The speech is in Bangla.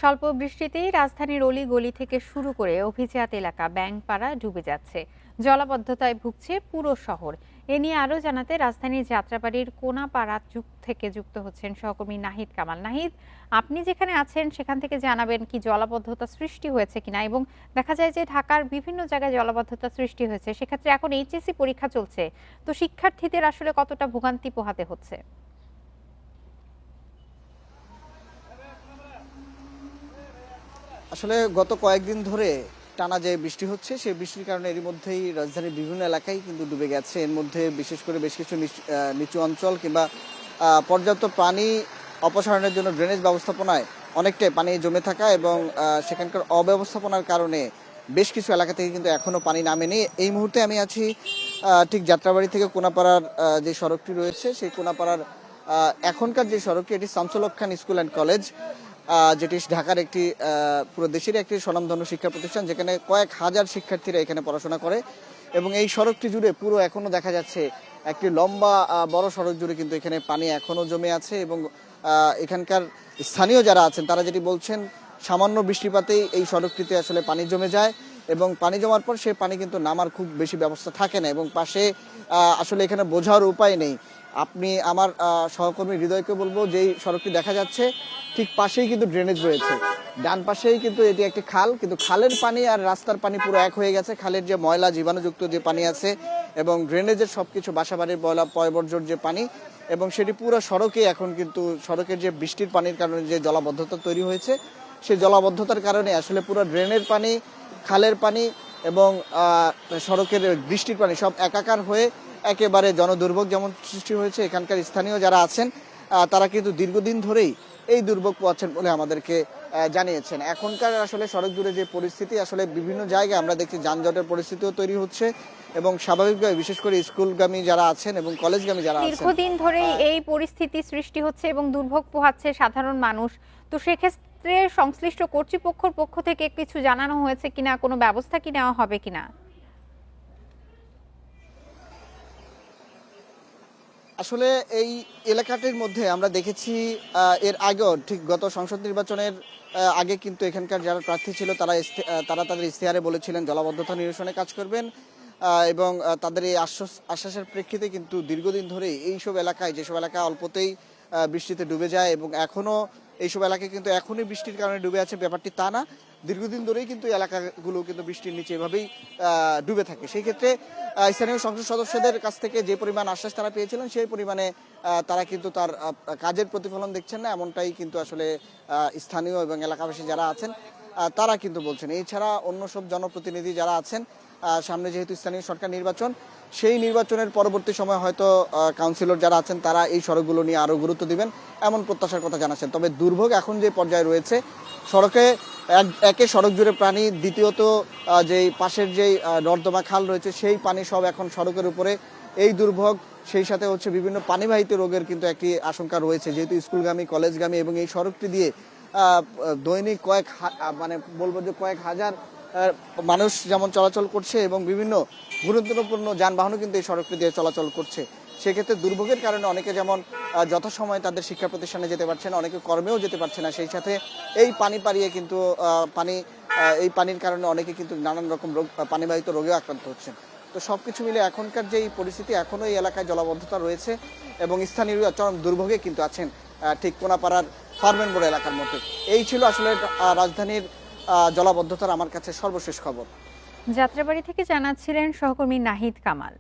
স্বল্প বৃষ্টিতেই রাজধানীর অলি-গলি থেকে শুরু করে অভিজাত এলাকা ব্যাংকপাড়া ডুবে যাচ্ছে। জলাবদ্ধতায় ভুগছে পুরো শহর। এ নিয়ে আরও জানাতে রাজধানীর যাত্রাবাড়ির কোনাপাড়া থেকে যুক্ত হচ্ছেন সহকর্মী নাহিদ কামাল। নাহিদ, আপনি যেখানে আছেন সেখান থেকে জানাবেন কি জলাবদ্ধতা সৃষ্টি হয়েছে কিনা, এবং দেখা যায় যে ঢাকার বিভিন্ন জায়গায় জলাবদ্ধতা সৃষ্টি হয়েছে, সেক্ষেত্রে এখন এইচএসসি পরীক্ষা চলছে, তো শিক্ষার্থীদের আসলে কতটা ভোগান্তি পোহাতে হচ্ছে? আসলে গত কয়েকদিন ধরে টানা যে বৃষ্টি হচ্ছে সেই বৃষ্টির কারণে এরই মধ্যেই রাজধানীর বিভিন্ন এলাকায় কিন্তু ডুবে গেছে। এর মধ্যে বিশেষ করে বেশ কিছু নিচু অঞ্চল কিংবা পর্যাপ্ত পানি অপসারণের জন্য ড্রেনেজ ব্যবস্থাপনায় অনেকটাই পানি জমে থাকা এবং সেখানকার অব্যবস্থাপনার কারণে বেশ কিছু এলাকা থেকে কিন্তু এখনো পানি নামেনি। এই মুহূর্তে আমি আছি ঠিক যাত্রাবাড়ি থেকে কোনাপাড়ার যে সড়কটি রয়েছে সেই কোনাপাড়ার এখনকার যে সড়কটি এটি শামসুল হক খান স্কুল অ্যান্ড কলেজ, যেটি ঢাকার একটি পুরো দেশের একটি স্বনামধন্য শিক্ষা প্রতিষ্ঠান, যেখানে কয়েক হাজার শিক্ষার্থীরা এখানে পড়াশোনা করে। এবং এই সড়কটি জুড়ে পুরো এখনো দেখা যাচ্ছে একটি লম্বা বড় সড়ক জুড়ে কিন্তু এখানে পানি এখনো জমে আছে। এবং এখানকার স্থানীয় যারা আছেন তারা যেটি বলছেন, সামান্য বৃষ্টিপাতেই এই সড়কটিতে আসলে পানি জমে যায় এবং পানি জমার পর সেই পানি কিন্তু নামার খুব বেশি ব্যবস্থা থাকে না এবং পাশে আসলে এখানে বোঝার উপায় নেই। আপনি আমার সহকর্মী হৃদয়কে বলবো, যেই সড়কটি দেখা যাচ্ছে ঠিক পাশেই কিন্তু ড্রেনেজ রয়েছে, ডান পাশেই কিন্তু এটি একটি খাল, কিন্তু খালের পানি আর রাস্তার পানি পুরো এক হয়ে গেছে। খালের যে ময়লা জীবাণুযুক্ত যে পানি আছে এবং ড্রেনেজের সবকিছু বাসাবাড়ির ময়লা পয়বর্জ্যর যে পানি, এবং সেটি পুরো সড়কে এখন কিন্তু সড়কের যে বৃষ্টির পানির কারণে যে জলাবদ্ধতা তৈরি হয়েছে সেই জলাবদ্ধতার কারণে আসলে পুরো ড্রেনের পানি, খালের পানি এবং সড়কের বৃষ্টির পানি সব একাকার হয়ে একেবারে জনদুর্ভোগ যেমন সৃষ্টি হয়েছে। এখানকার স্থানীয় যারা আছেন তারা কিন্তু দীর্ঘদিন ধরেই এই দুর্ভোগ পোয়াচ্ছেন বলে আমাদেরকে জানিয়েছেন। এখনকার আসলে সড়ক জুড়ে যে পরিস্থিতি, আসলে বিভিন্ন জায়গায় আমরা দেখছি যানজটের পরিস্থিতিও তৈরি হচ্ছে এবং স্বাভাবিকভাবে বিশেষ করে স্কুলগামী যারা আছেন এবং কলেজগামী যারা আছেন দীর্ঘদিন ধরেই এই পরিস্থিতি সৃষ্টি হচ্ছে এবং দুর্ভোগ পোহাচ্ছে সাধারণ মানুষ। তো সেক্ষেত্রে সংশ্লিষ্ট কর্তৃপক্ষের পক্ষ থেকে কিছু জানানো হয়েছে কিনা, কোনো ব্যবস্থা কি নেওয়া হবে কিনা? আসলে এই এলাকাটির মধ্যে আমরা দেখেছি এর আগেও ঠিক গত সংসদ নির্বাচনের আগে কিন্তু এখানকার যারা প্রার্থী ছিল তারা তাদের ইশতেহারে বলেছিলেন জলাবদ্ধতা নিরসনে কাজ করবেন এবং তাদের এই আশ্বাসের প্রেক্ষিতে কিন্তু দীর্ঘদিন ধরেই এইসব এলাকায়, যেসব এলাকা অল্পতেই বৃষ্টিতে ডুবে যায় এবং এখনো এইসব এলাকায় কিন্তু এখনই বৃষ্টির কারণে ডুবে আছে ব্যাপারটি তা না, দীর্ঘদিন ধরেই কিন্তু এলাকাগুলো কিন্তু বৃষ্টির নিচে এভাবেই ডুবে থাকে। সেই ক্ষেত্রে স্থানীয় সংসদ সদস্যদের কাছ থেকে যে পরিমাণ আশ্বাস তারা পেয়েছিলেন সেই পরিমাণে তারা কিন্তু তার কাজের প্রতিফলন দেখছেন না, এমনটাই কিন্তু আসলে স্থানীয় এবং এলাকাবাসী যারা আছেন তারা কিন্তু বলছেন। এছাড়া অন্য সব জনপ্রতিনিধি যারা আছেন, সামনে যেহেতু স্থানীয় সরকার নির্বাচন, সেই নির্বাচনের পরবর্তী সময় হয়তো কাউন্সিলর যারা আছেন তারা এই সড়কগুলো নিয়ে আরো গুরুত্ব দিবেন এমন প্রত্যাশার কথা জানাচ্ছেন। তবে দুর্ভোগ এখন যে পর্যায়ে রয়েছে, সড়কে একে সড়ক জুড়ে পানি, দ্বিতীয়ত যেই পাশের যেই নর্দমা খাল রয়েছে সেই পানি সব এখন সড়কের উপরে, এই দুর্ভোগ। সেই সাথে হচ্ছে বিভিন্ন পানিবাহিত রোগের কিন্তু একটি আশঙ্কা রয়েছে, যেহেতু স্কুলগামী কলেজগামী এবং এই সড়কটি দিয়ে দৈনিক মানে বলবো যে কয়েক হাজার মানুষ যেমন চলাচল করছে এবং বিভিন্ন গুরুত্বপূর্ণ যানবাহনও কিন্তু এই সড়কটি দিয়ে চলাচল করছে। সেক্ষেত্রে দুর্ভোগের কারণে অনেকে যেমন যথাসময়ে তাদের শিক্ষা প্রতিষ্ঠানে যেতে পারছে না, অনেকে কর্মেও যেতে পারছে না, সেই সাথে এই পানি পাড়িয়ে কিন্তু এই পানির কারণে অনেকে কিন্তু নানান রকম রোগ, পানিবাহিত রোগেও আক্রান্ত হচ্ছেন। তো সবকিছু মিলে এখনকার যে এই পরিস্থিতি, এখনো এই এলাকায় জলাবদ্ধতা রয়েছে এবং স্থানীয় চরম দুর্ভোগে কিন্তু আছেন ঠিক কোনাপাড়ার ফার্মেন বোর্ড এলাকার মধ্যে। এই ছিল আসলে রাজধানীর জলাবদ্ধতার আমার কাছে সর্বশেষ খবর। যাত্রাবাড়ি থেকে জানাচ্ছিলেন সহকর্মী নাহিদ কামাল।